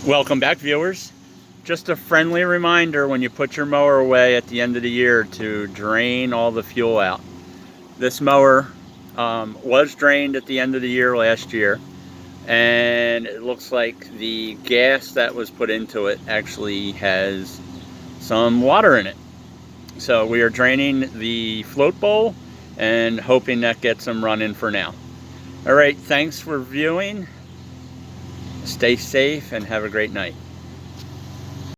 Welcome back, viewers. Just a friendly reminder when you put your mower away at the end of the year to drain all the fuel out. This mower was drained at the end of the year last year, and it looks like the gas that was put into it actually has some water in it. So we are draining the float bowl and hoping that gets them running for now. All right, thanks for viewing. Stay safe and have a great night.